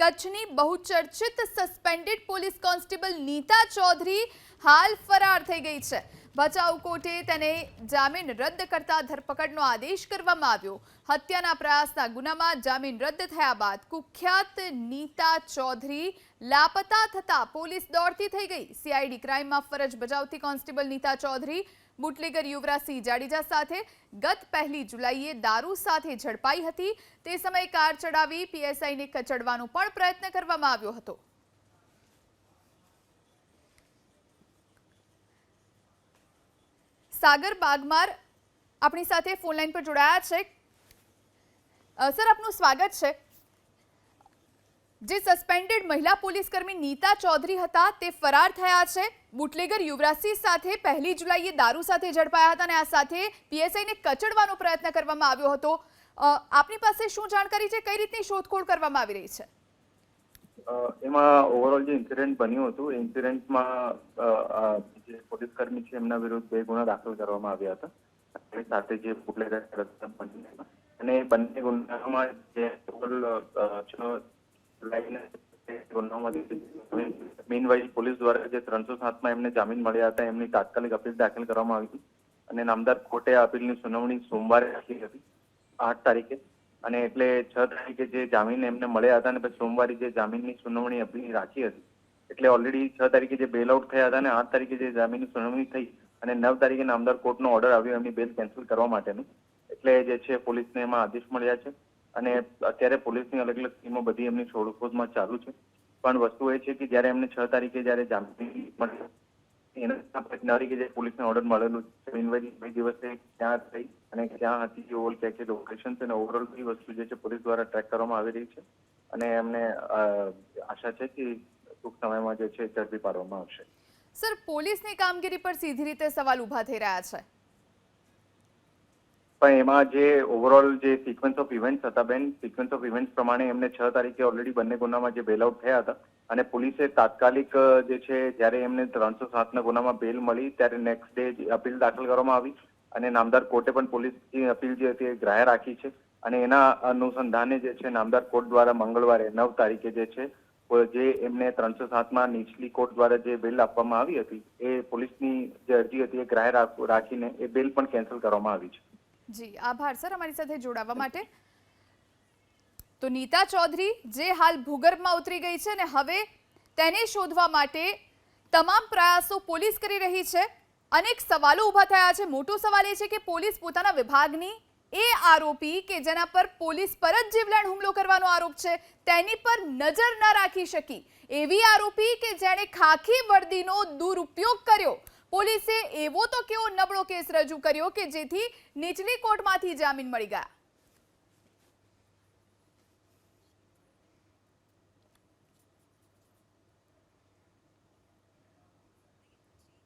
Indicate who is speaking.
Speaker 1: કચ્છની બહુચર્ચિત suspended police constable Nita Chaudhary હાલ ફરાર થઈ ગઈ છે। ભચાઉ કોર્ટે તેને જામીન રદ કરતા ધરપકડનો આદેશ કરવામાં આવ્યો। હત્યાના પ્રયાસના ગુનામાં જામીન રદ થયા બાદ કુખ્યાત નીતા ચૌધરી લાપતા થતા પોલીસ દોડતી થઈ ગઈ। સીઆઈડી ક્રાઇમમાં ફરજ બજાવતી કોન્સ્ટેબલ નીતા ચૌધરી બુટલેગર યુવરાજસિંહ જાડેજા સાથે ગત 1 જુલાઈએ દારૂ સાથે ઝડપાઈ હતી। તે સમયે કાર ચડાવી પીએસઆઈને કચડવાનો પણ પ્રયત્ન કરવામાં આવ્યો હતો। સાગર બાગમાર આપણી સાથે ફોન લાઈન પર જોડાયા છે। સર, આપનું સ્વાગત છે। જે સસ્પેન્ડેડ મહિલા પોલીસકર્મી નીતા ચૌધરી હતા તે ફરાર થયા છે। બુટલેગર યુવરાજસિંહ સાથે 1 જુલાઈએ દારૂ સાથે ઝડપાયા હતા અને આ સાથે પીએસઆઈને કચડવાનો પ્રયત્ન કરવામાં આવ્યો હતો। આપની પાસે શું જાણકારી છે? કઈ રીતની શોધખોળ કરવામાં આવી રહી છે?
Speaker 2: એમાં ઓવરઓલ જે ઇન્સિડન્ટ બન્યું હતું એ ઇન્સિડન્ટમાં જે પોલીસકર્મી છે એમના વિરુદ્ધ 2 ગુના દાખલ કરવામાં આવ્યા હતા એ સાથે જે બુટલેગર અને બંને ગુનામાં જે મીનવાઇલ પોલીસ દ્વારા જે 307માં એમને જામીન મળ્યા હતા એમની તાત્કાલિક અપીલ દાખલ કરવામાં આવી હતી અને નામદાર કોર્ટે અપીલની સુનાવણી સોમવારે રાખી હતી 8 તારીખે અને એટલે 6 તારીખે જે જામીન એમને મળ્યા હતા અને પછી સોમવારે જે જામીનની સુનાવણી અપીલ રાખી હતી એટલે ઓલરેડી 6 તારીખે જે બેલ આઉટ થયા હતા અને 8 તારીખે જે જામીનની સુનાવણી થઈ અને 9 તારીખે નામદાર કોર્ટનો ઓર્ડર આવ્યો એમની બેલ કેન્સલ કરવા માટેનું એટલે જે છે પોલીસને એમાં આદેશ મળ્યા છે અને અત્યારે પોલીસની અલગ અલગ ટીમો બધી એમની શોધખોળમાં ચાલુ છે। પણ વસ્તુ એ છે કે જ્યારે એમને 6 તારીખે જ્યારે જામીન મળ્યો એના 9 તારીખે જે પોલીસને ઓર્ડર મળેલું છે મીનવાઇલ 2 દિવસે ક્યાં થઈ અને ક્યાં હતી જે ઓલ ક્યાં લોકેશન છે અને ઓવરઓલ બધી વસ્તુ જે છે પોલીસ દ્વારા ટ્રેક કરવામાં આવી રહી છે અને એમને આશા છે કે ટૂંક સમયમાં જે છે ઝડપી પાડવામાં આવશે।
Speaker 1: સર, પોલીસની કામગીરી પર સીધી રીતે સવાલ ઉભા થઈ રહ્યા છે
Speaker 2: પણ એમાં જે ઓવરઓલ જે સિક્વન્સ ઓફ ઇવેન્ટ્સ હતા બેન, સિક્વન્સ ઓફ ઇવેન્ટ્સ પ્રમાણે એમને 6 તારીખે ઓલરેડી બંને ગુનામાં જે બેલ આઉટ થયા હતા અને પોલીસે તાત્કાલિક જે છે જ્યારે એમને 307ના ગુનામાં બેલ મળી ત્યારે નેક્સ્ટ ડે અપીલ દાખલ કરવામાં આવી અને નામદાર કોર્ટે પણ પોલીસની અપીલ જે હતી એ ગ્રાહ્ય રાખી છે અને એના અનુસંધાને જે છે નામદાર કોર્ટ દ્વારા મંગળવારે 9 તારીખે જે છે જે એમને 307માં નીચલી કોર્ટ દ્વારા જે બેલ આપવામાં આવી હતી એ પોલીસની જે અરજી હતી એ ગ્રાહ્ય રાખીને એ બેલ પણ કેન્સલ કરવામાં આવી છે।
Speaker 1: જી આભાર સર અમારી સાથે જોડાવા માટે। તો નીતા ચૌધરી જે હાલ ભૂગર્ભમાં ઉતરી ગઈ છે અને હવે તેને શોધવા માટે તમામ પ્રયાસો પોલીસ કરી રહી છે। અનેક સવાલો ઊભા થયા છે। મોટો સવાલ એ છે કે પોલીસ પોતાના વિભાગની એ આરોપી કે જેના પર પોલીસ પર જ જીવલેણ હુમલો કરવાનો આરોપ છે તેની પર નજર ન રાખી શકી। એવી આરોપી કે જેણે ખાખી વર્દીનો દુરુપયોગ કર્યો। પોલીસે એવો તો કેવો નબળો કેસ રજૂ કર્યો કે જેથી નીચલી કોર્ટમાંથી જામીન મળી ગયા।